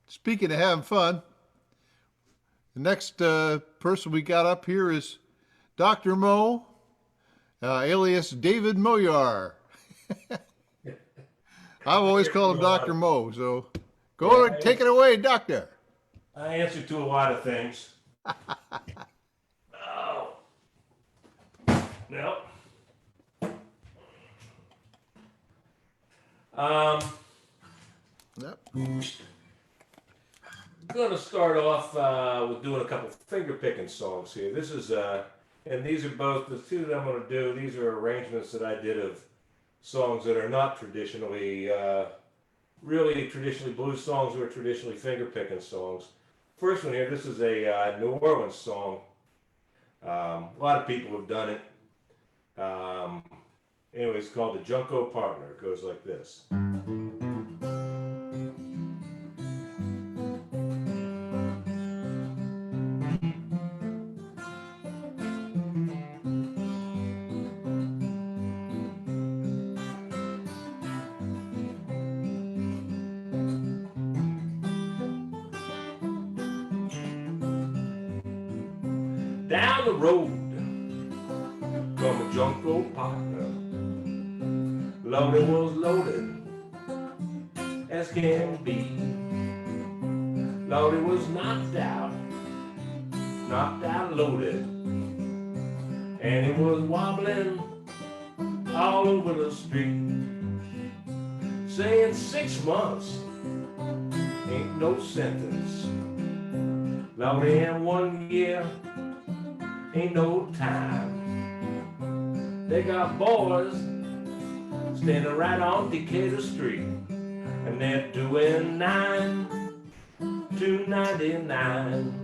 Speaking of having fun, the next person we got up here is Dr. Mo, alias David Moyar. I've I always answer to called a him lot Dr. of Mo, so yeah. go and take it away, Doctor. I answer to a lot of things. Oh no. Um, Yep. going to start off with doing a couple finger picking songs here. This is and these are both the two that I'm going to do. These are arrangements that I did of songs that are not traditionally, really traditionally blues songs or traditionally finger picking songs. First one here. This is a New Orleans song. A lot of people have done it. Um, anyway, it's called the Junko Partner. It goes like this. Down the road from a Junko Partner, loaded was loaded as can be. Loaded was knocked out loaded, and it was wobbling all over the street, saying 6 months ain't no sentence. Loaded in 1 year ain't no time. They got boys standing right on Decatur Street, and they're doing 9 to 99.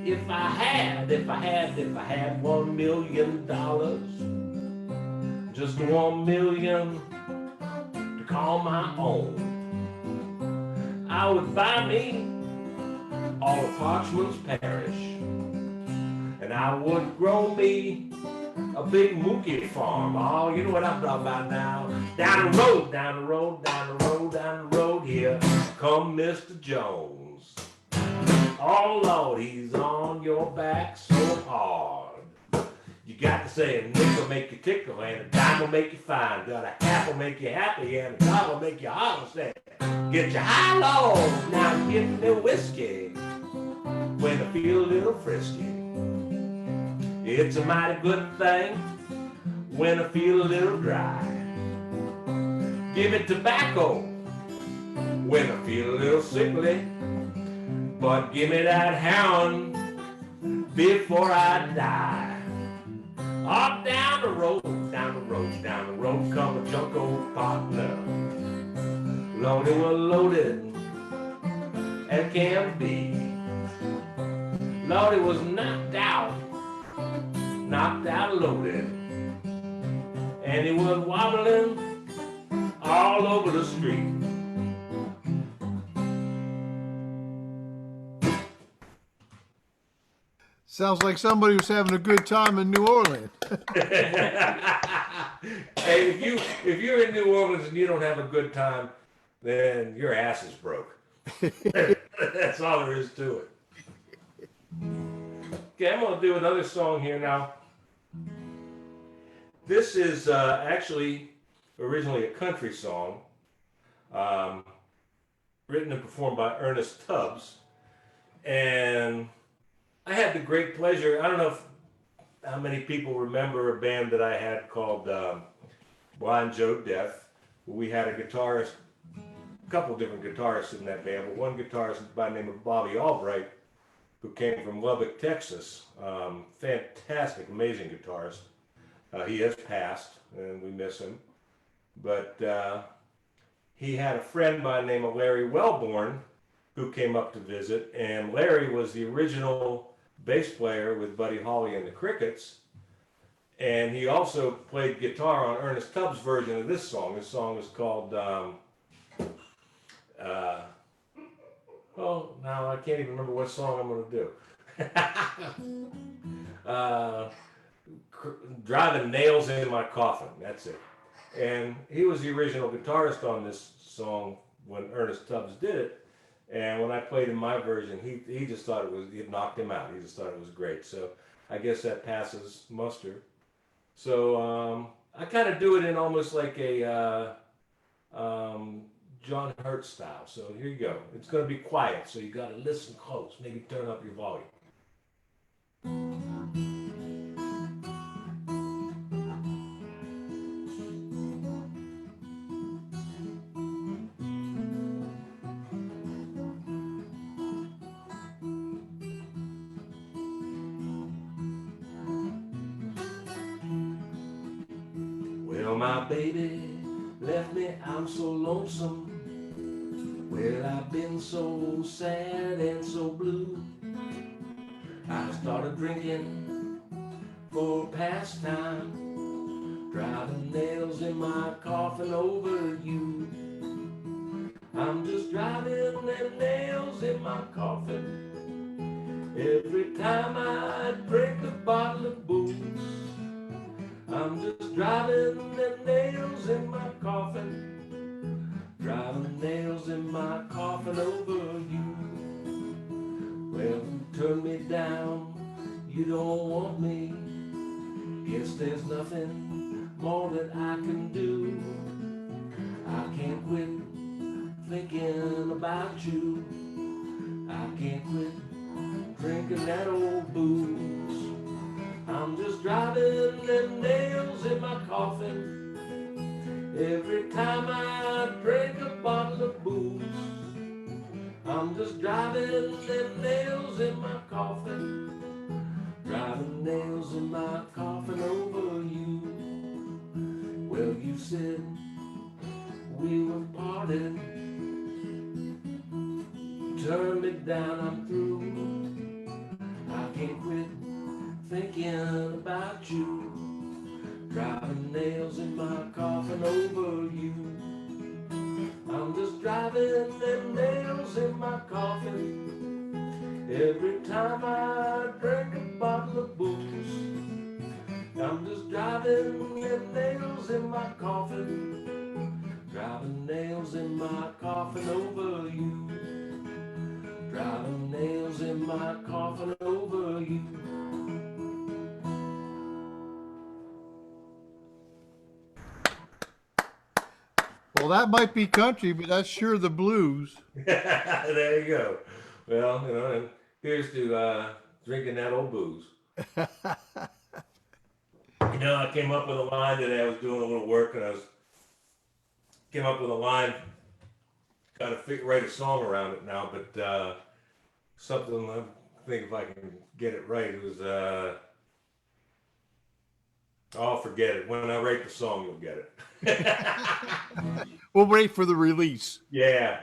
If I had $1 million, just 1 million to call my own, I would buy me all of Parchman's Parish, and I would grow me a big mookie farm. Oh, you know what I'm talking about now. Down the road, down the road, down the road, down the road here come Mr. Jones. Oh Lord, he's on your back so hard. You got to say a nickel make you tickle, and a dime will make you fine. Got a half will make you happy, and a dollar will make you holler. Say, get your high low, now give me whiskey when I feel a little frisky. It's a mighty good thing when I feel a little dry. Give me tobacco when I feel a little sickly, but give me that hound before I die. Off down the road, down the road, down the road come a Junko Partner. Loaded was loaded as can be. Loaded was knocked out loaded, and he was wobbling all over the street. Sounds like somebody who's having a good time in New Orleans. Hey, if you're in New Orleans and you don't have a good time, then your ass is broke. That's all there is to it. Okay, I'm going to do another song here now. This is actually originally a country song, um, written and performed by Ernest Tubbs. And I had the great pleasure, I don't know how many people remember a band that I had called Blind Joe Death. We had a guitarist, a couple different guitarists in that band, but one guitarist by the name of Bobby Albright, who came from Lubbock, Texas. Fantastic, amazing guitarist. He has passed, and we miss him. But he had a friend by the name of Larry Wellborn who came up to visit, and Larry was the original bass player with Buddy Holly and the Crickets, and he also played guitar on Ernest Tubbs' version of this song. This song is called, oh, now I can't even remember what song I'm going to do. Driving nails in my coffin, that's it. And he was the original guitarist on this song when Ernest Tubbs did it. And when I played in my version, he just thought it knocked him out. He just thought it was great. So I guess that passes muster. So I kind of do it in almost like a John Hurt style. So here you go. It's going to be quiet, so you got to listen close. Maybe turn up your volume. Well, my baby left me, I'm so lonesome. Well, I've been so sad and so blue. I started drinking for pastime, driving nails in my coffin over you. I'm just driving them nails in my coffin every time I drink a bottle of booze. I'm just driving them nails in my coffin, driving nails in my coffin over you. Well, turn me down, you don't want me. Guess there's nothing more that I can do. I can't quit thinking about you. I can't quit drinking that old booze. I'm just driving them nails in my coffin every time I drink a bottle of booze. I'm just driving them nails in my coffin, driving nails in my coffin over you. Well, you said we were parted. Turn me down, I'm through. I can't quit thinking about you, driving nails in my coffin over you. I'm just driving them nails in my coffin every time I drink a bottle of booze. I'm just driving them nails in my coffin, driving nails in my coffin over you, driving nails in my coffin over you. Well, that might be country, but that's sure the blues. There you go. Well, and here's to drinking that old booze. I came up with a line today. I was doing a little work, and came up with a line. Got to write a song around it now, but something. I think if I can get it right, it was. I'll forget it. When I write the song, you'll get it. We'll wait for the release. Yeah.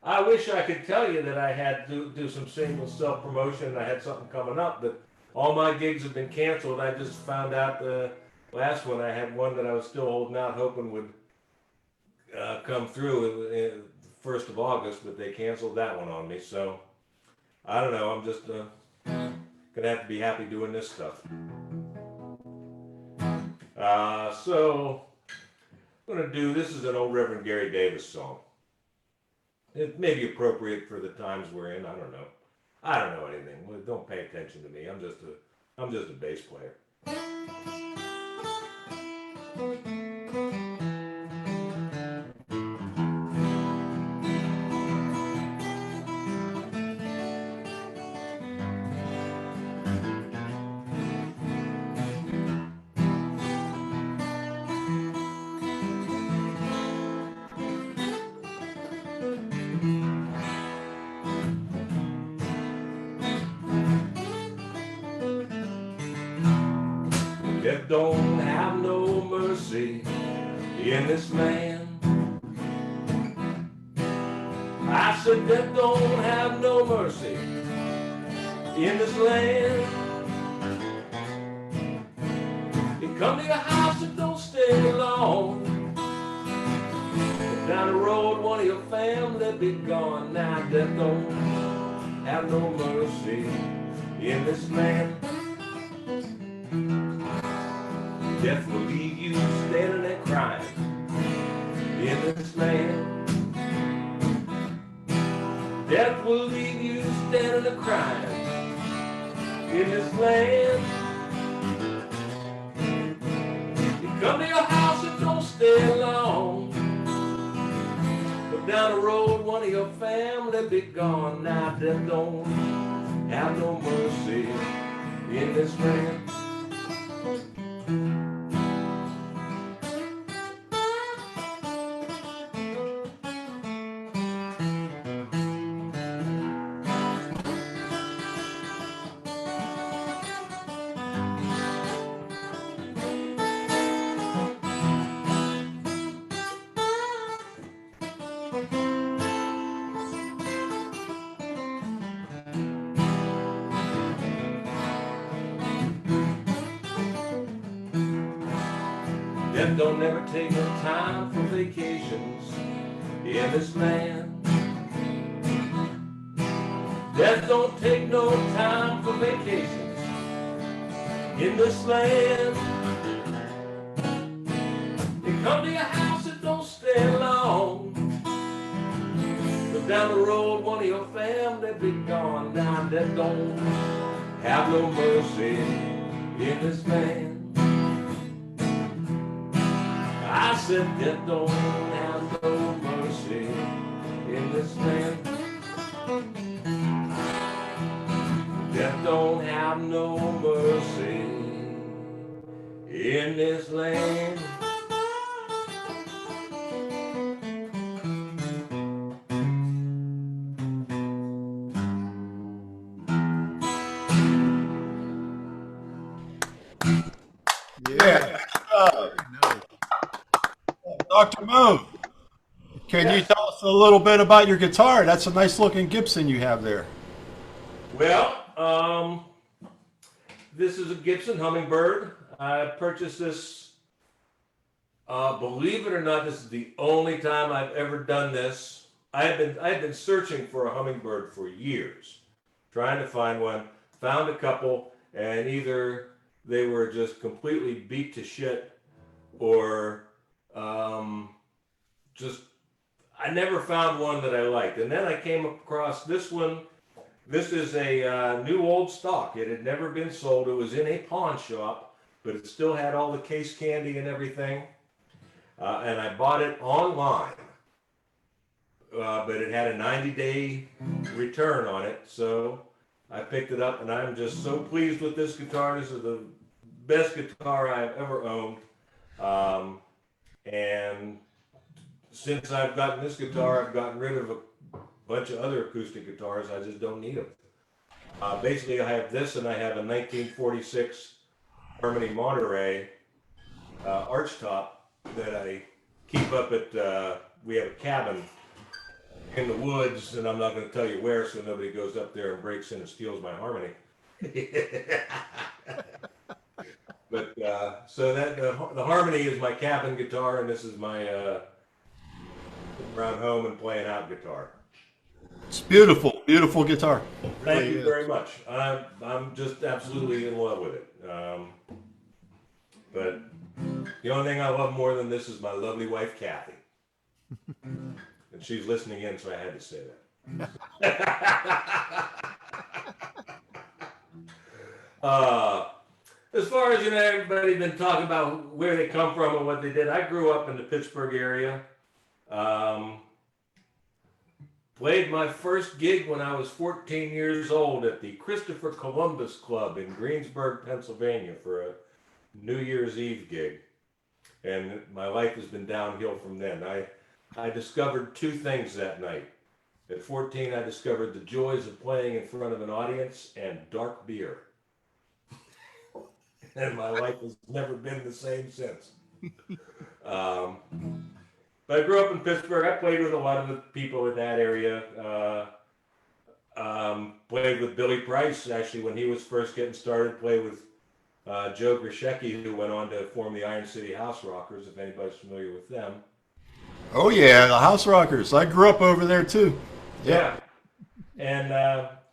I wish I could tell you that I had to do some single self-promotion and I had something coming up, but all my gigs have been canceled. I just found out the last one, I had one that I was still holding out, hoping would come through the 1st of August, but they canceled that one on me. So, I don't know. I'm just going to have to be happy doing this stuff. So, I'm going to do, this is an old Reverend Gary Davis song. It may be appropriate for the times we're in. I don't know. I don't know anything. Well, don't pay attention to me. I'm just a bass player. Death don't have no mercy in this land. I said death don't have no mercy in this land. You come to your house and don't stay long. Down the road, one of your family be gone. Now death don't have no mercy in this land. Death will leave you standing there crying in this land. Death will leave you standing a crying in this land. You come to your house and don't stay long. Look down the road, one of your family be gone. Now death don't have no mercy in this land. Death don't never take no time for vacations in this land. Death don't take no time for vacations in this land. You come to your house and don't stay long. But down the road, one of your family be gone. Now death don't have no mercy in this land. I said death don't have no mercy in this land. Death don't have no mercy in this land. Yeah. Dr. Mo, can you Yes. tell us a little bit about your guitar? That's a nice looking Gibson you have there. Well, this is a Gibson Hummingbird. I purchased this. Believe it or not, this is the only time I've ever done this. I had been searching for a hummingbird for years, trying to find one. Found a couple, and either they were just completely beat to shit, or just I never found one that I liked. And then I came across this one. This is a new old stock. It had never been sold. It was in a pawn shop, but it still had all the case candy and everything. And I bought it online, but it had a 90-day return on it. So I picked it up, and I'm just so pleased with this guitar. This is the best guitar I've ever owned. And since I've gotten this guitar, I've gotten rid of a bunch of other acoustic guitars. I just don't need them. Basically, I have this, and I have a 1946 Harmony Monterey archtop that I keep up at. We have a cabin in the woods, and I'm not going to tell you where, so nobody goes up there and breaks in and steals my Harmony. But so that the Harmony is my cabin guitar, and this is my around home and playing out guitar. It's beautiful, beautiful guitar. Thank you very much. I'm just absolutely in love with it. But the only thing I love more than this is my lovely wife, Kathy. And she's listening in, so I had to say that. As far as, everybody's been talking about where they come from and what they did. I grew up in the Pittsburgh area. Played my first gig when I was 14 years old at the Christopher Columbus Club in Greensburg, Pennsylvania for a New Year's Eve gig. And my life has been downhill from then. I discovered two things that night. At 14, I discovered the joys of playing in front of an audience and dark beer. And my life has never been the same since. But I grew up in Pittsburgh. I played with a lot of the people in that area. Played with Billy Price, actually, when he was first getting started. Played with Joe Grishecki, who went on to form the Iron City House Rockers, if anybody's familiar with them. Oh yeah, the House Rockers. I grew up over there too. Yeah. And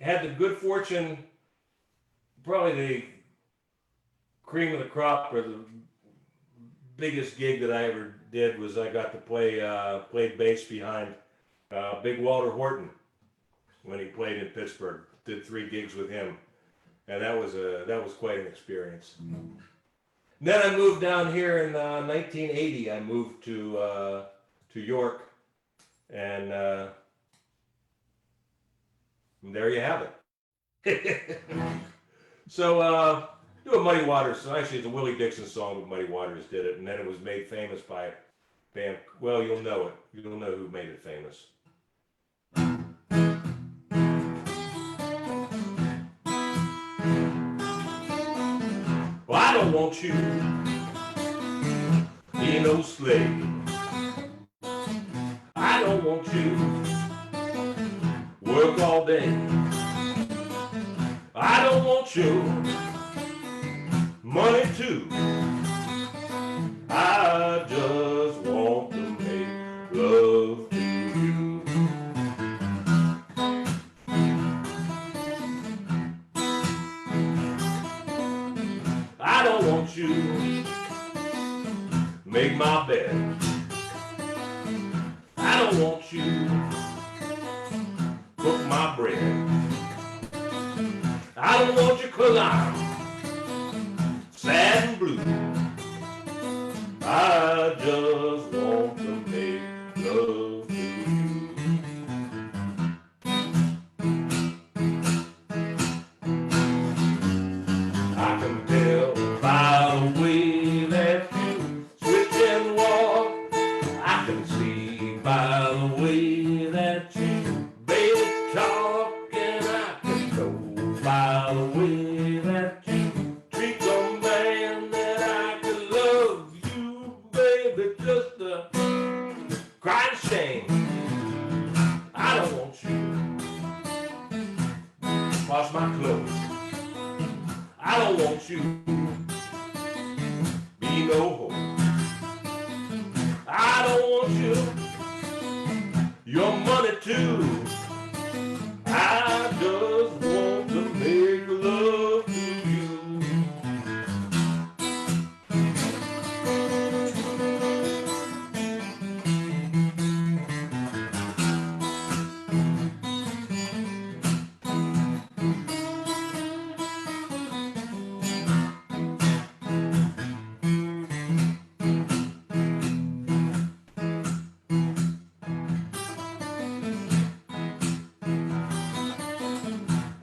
had the good fortune, probably the cream of the crop, or the biggest gig that I ever did was I got to played bass behind Big Walter Horton. when he played in Pittsburgh. Did 3 gigs with him, and that was quite an experience. Then I moved down here in 1980. I moved to York, and there you have it. So do a Muddy Waters song. Actually, it's a Willie Dixon song, but Muddy Waters did it, and then it was made famous by a band. Well, you'll know it. You'll know who made it famous. Well, I don't want you be no slave. I don't want you work all day. I don't want you money too. I just want to make love to you. I don't want you make my bed. I don't want you cook my bread. I don't want you 'cause I'm sad and blue. I just want to make love to you. I can tell by the way that you switch and walk. I can see by the way that you baby talk, and I can know by the way that you treat a man that I could love you, baby, just a crying shame. I don't want you wash my clothes. I don't want you be no hoe. I don't want you your money too. I just want to make love to you.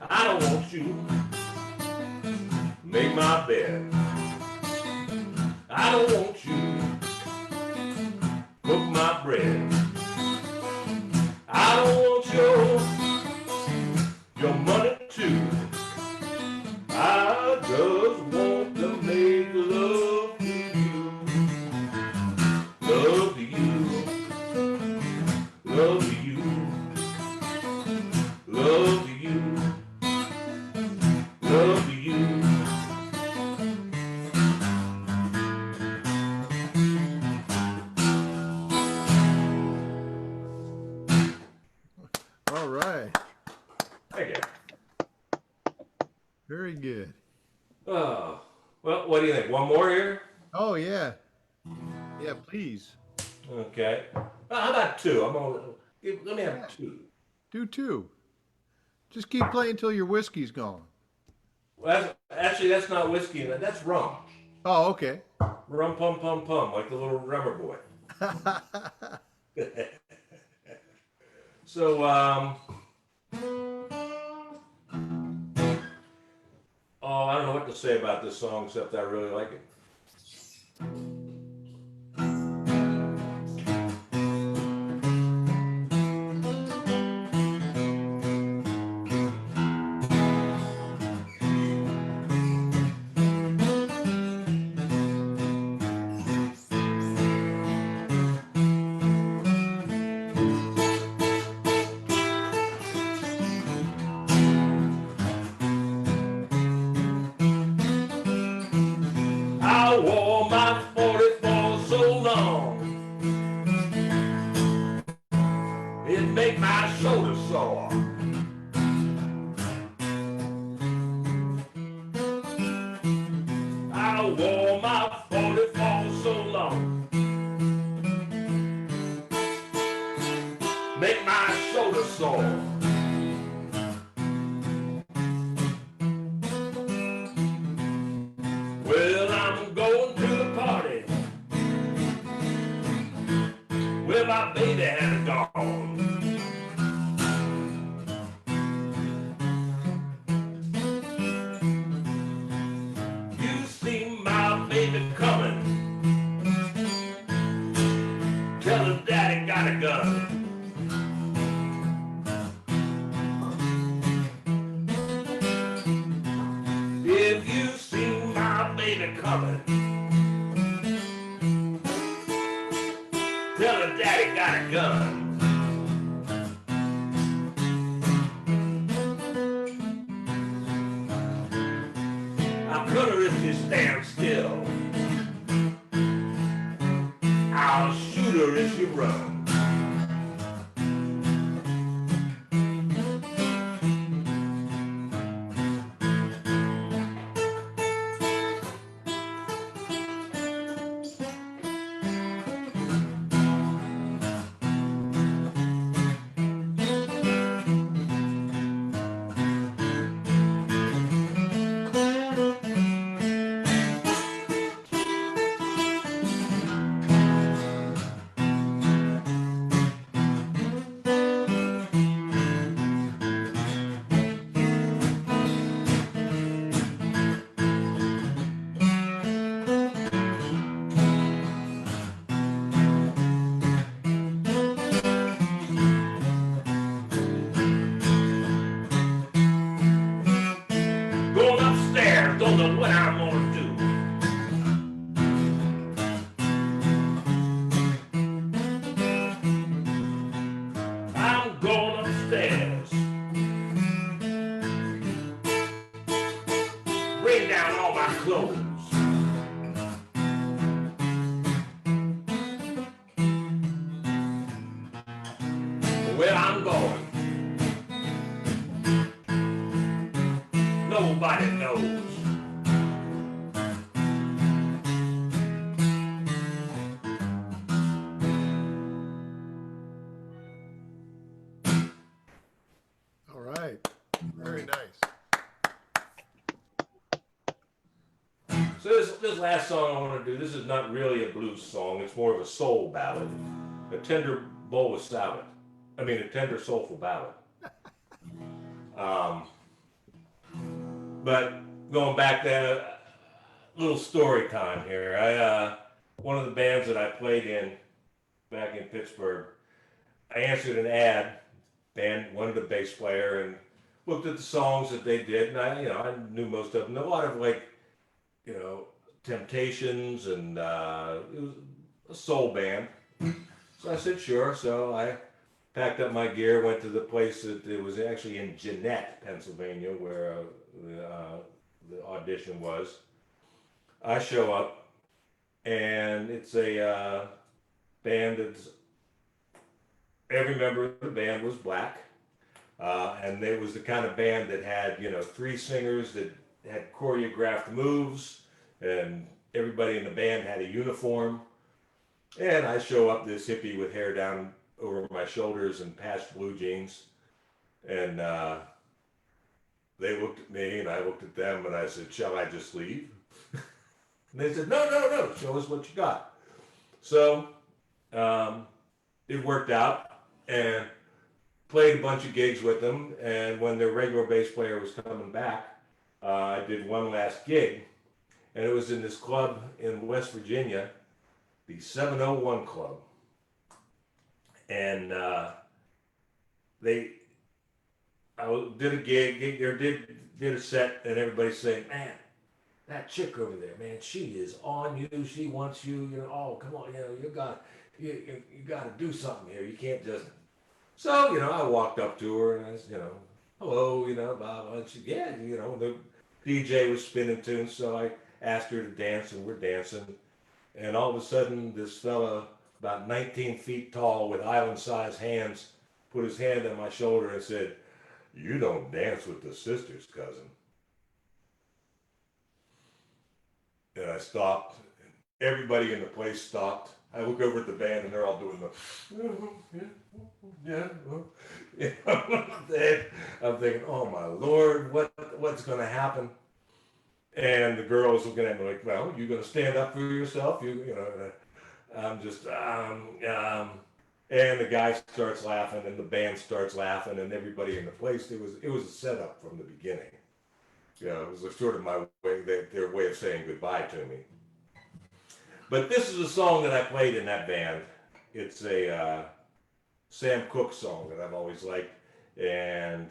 I don't want you make my bed. I don't want you cook my bread. I don't want your money too. I just want to make love to you. Love to you. Love to you. Love to you. Love to you. All right. Thank you. Very good. Oh, well, what do you think? One more here? Oh, yeah. Yeah, please. Okay. How about 2? Let me have 2. Do 2. Just keep playing until your whiskey's gone. Well, that's not whiskey. That's rum. Oh, okay. Rum pum pum pum, like the little drummer boy. So, oh, I don't know what to say about this song except I really like it. I wore my 44 so long, it make my shoulder sore. I wore my 44 so long, make my shoulder sore. on. You see my baby coming. Tell her daddy got a gun. If you see my baby coming, tell her daddy got a gun. I'll cut her if she stands still. I'll shoot her if she runs. Going upstairs, don't know what I'm gonna do. I'm going upstairs. Bring down all my clothes. Where I'm going, nobody knows. All right. Very nice. So this last song I want to do, this is not really a blues song. It's more of a soul ballad. A tender bowl of salad. I mean, a tender soulful ballad. But going back to little story time here. One of the bands that I played in back in Pittsburgh, I answered an ad. Band wanted a bass player and looked at the songs that they did, and I knew most of them. A lot of Temptations, and it was a soul band. So I said sure. So I packed up my gear, went to the place that it was actually in Jeanette, Pennsylvania, where the audition was. I show up, and it's a band that's every member of the band was black, and it was the kind of band that had 3 singers that had choreographed moves, and everybody in the band had a uniform. And I show up, this hippie with hair down over my shoulders and patched blue jeans, and they looked at me and I looked at them and I said, "Shall I just leave?" And they said, No, show us what you got." So it worked out, and played a bunch of gigs with them, and when their regular bass player was coming back, I did one last gig, and it was in this club in West Virginia, the 701 Club. And I did a gig, did a set, and everybody's saying, "Man, that chick over there, man, she is on you. She wants you. Oh, come on, you got to do something here. You can't just." So I walked up to her and I said, "Hello, blah blah." And she, yeah, the DJ was spinning tunes, so I asked her to dance, and we're dancing, and all of a sudden, this fella, about 19 feet tall, with island-sized hands, put his hand on my shoulder and said, "You don't dance with the sisters, cousin." And I stopped. Everybody in the place stopped. I look over at the band, and they're all doing the, I'm thinking, "Oh my Lord, what's going to happen?" And the girl was looking at me like, "Well, you going to stand up for yourself?" I'm just, And the guy starts laughing, and the band starts laughing, and everybody in the place. It was a setup from the beginning. It was sort of my way, their way of saying goodbye to me. But this is a song that I played in that band. It's a Sam Cooke song that I've always liked, and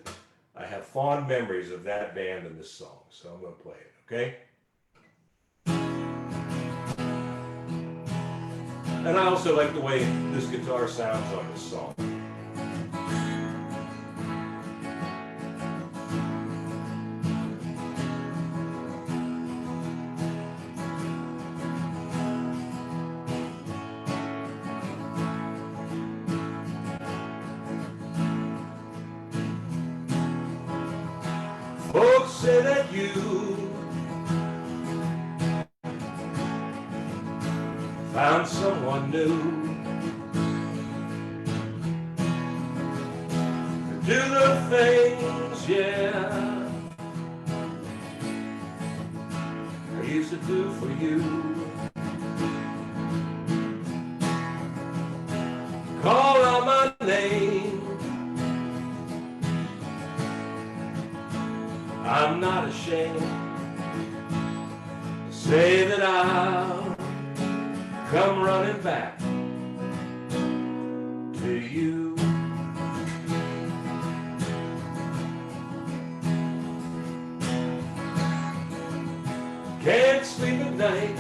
I have fond memories of that band and this song. So I'm going to play it, okay? And I also like the way this guitar sounds on this song. Folks say that you found someone new to do the things, yeah, I used to do for you. Call out my name, I'm not ashamed to say that I'll come running back to you. Can't sleep at night,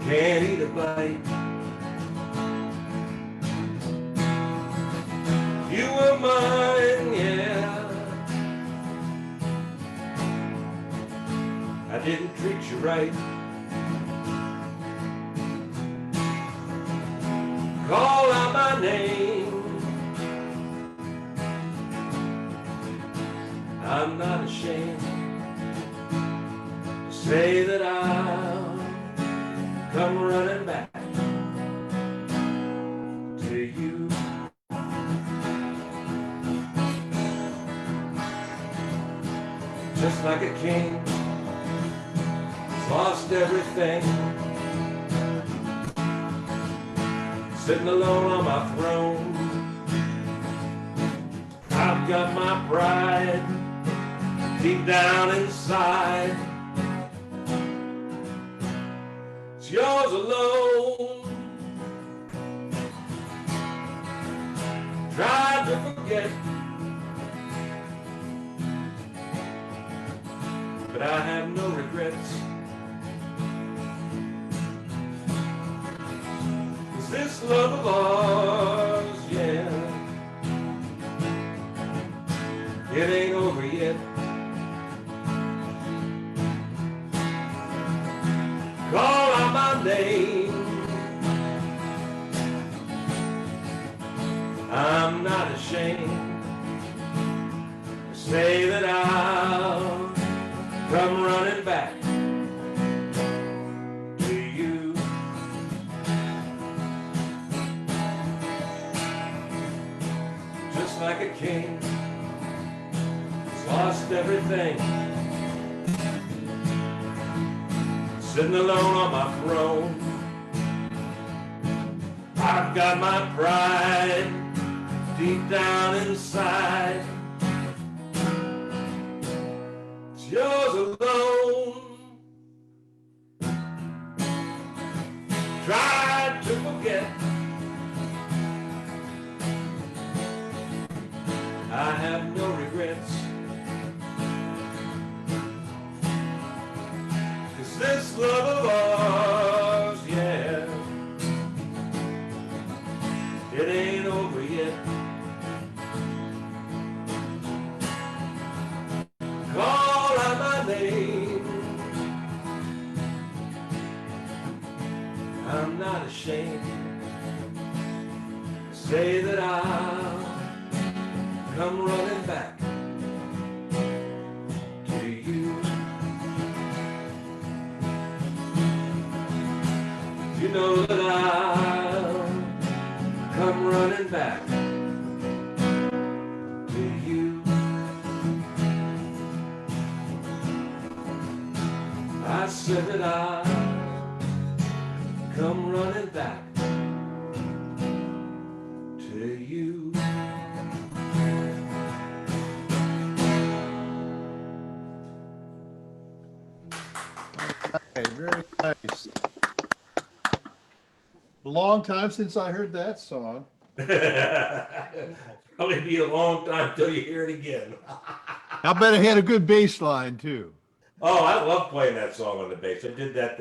can't eat a bite. You were mine, yeah. I didn't treat you right. Call out my name, I'm not ashamed to say that I'll come running back to you. Just like a king who's lost everything, sitting alone on my throne. I've got my pride deep down inside. It's yours alone. Tried to forget, but I have no regrets. 'Cause this love of ours, yeah, it ain't over yet. Call out my name, I'm not ashamed to say that I'll come running back to you. Just like a king who's lost everything, sitting alone on my throne. I've got my pride deep down inside. It's yours alone. Tried to forget, I have no regrets. 'Cause this love of ours, yeah, it ain't over yet. Call out my name, I'm not ashamed to say that I'll come running back to you. You know that I'll come running back to you. I said that I'll Very nice. A long time since I heard that song. Probably be a long time till you hear it again. I bet it had a good bass line too. Oh, I love playing that song on the bass. I did that,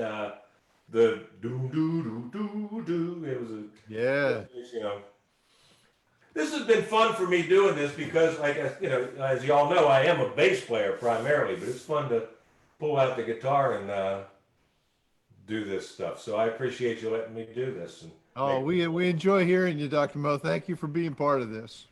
the do do do do do. It was a, Yeah. you know. This has been fun for me doing this because, like, as you all know, I am a bass player primarily, but it's fun to pull out the guitar and do this stuff. So I appreciate you letting me do this. And Oh, we enjoy hearing you, Dr. Mo. Thank you for being part of this.